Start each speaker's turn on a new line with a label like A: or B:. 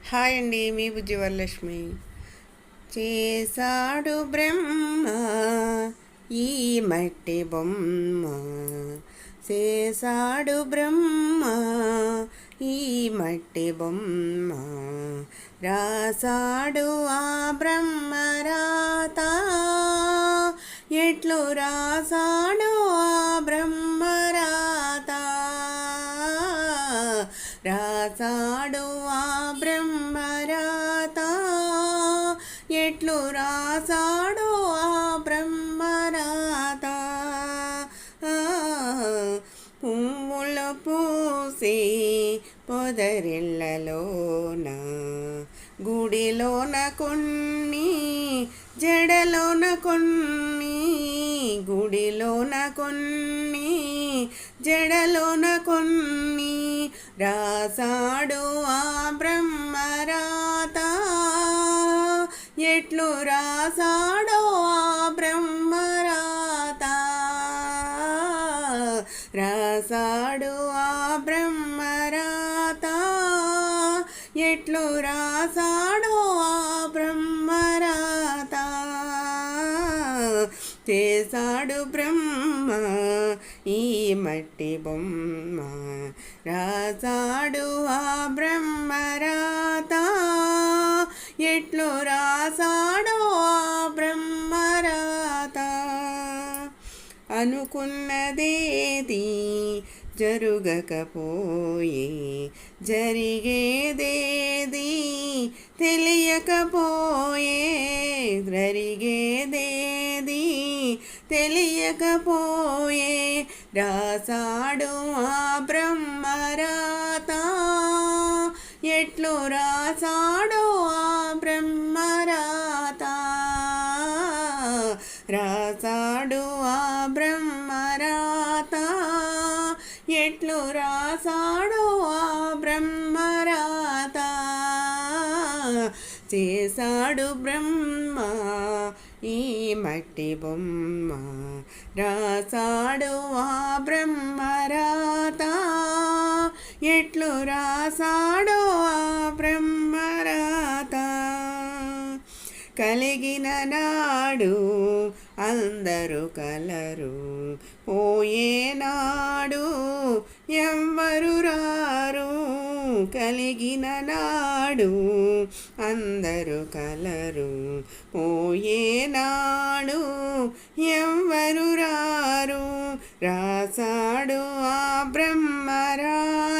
A: Hi అండి, మీ బుజ్జి వరలక్ష్మి. చేశాడు బ్రహ్మ ఈ మట్టి బొమ్మ, చేశాడు బ్రహ్మ ఈ మట్టి బొమ్మ, రాసాడు ఆ బ్రహ్మ రాత, ఎట్లు రాసాడు ఆ బ్రహ్మ రాత, రాసాడు ఆ బ్రహ్మ రాత, ఎట్లు రాసాడు ఆ బ్రహ్మ రాత. పువ్వుల పూసి పొదరిళ్ళలోన, గుడిలోన కొన్ని జడలోన కొన్ని, గుడిలోన కొన్ని జడలోన కొన్ని, రాసాడు ఆ బ్రహ్మ రాత, ఎట్లు రాసాడో ఆ బ్రహ్మ రాత, రాసాడు ఆ బ్రహ్మ రాత, ఎట్లు రాసాడో ఆ బ్రహ్మ రాత. చేశాడు బ్రహ్మ ఈ మట్టి బొమ్మ, రాసాడు ఆ బ్రహ్మ రాత, ఎట్లు రాసాడో ఆ బ్రహ్మ రాత. అనుకున్నదేది జరుగకపోయే, జరిగేదేది తెలియకపోయే, జరిగేదేది తెలియకపోయే, రాసాడు ఆ బ్రహ్మ రాత, ఎట్లు రాసాడో ఆ బ్రహ్మ రాత, రాసాడు ఆ బ్రహ్మ రాత, ఎట్లు రాసాడో ఆ బ్రహ్మ రాత. చేశాడు బ్రహ్మ ఈ మట్టి బొమ్మ, రాసాడు ఆ బ్రహ్మ రాత, ఎట్లు రాసాడో ఆ బ్రహ్మ రాత. కలిగిన నాడు అందరూ కలరు, పోయేనాడు ఎవ్వరు రారు, కలిగిన నాడు అందరూ కలరు, పోయేనాడు ఎవ్వరు రారు, రాసాడు ఆ బ్రహ్మ రాత,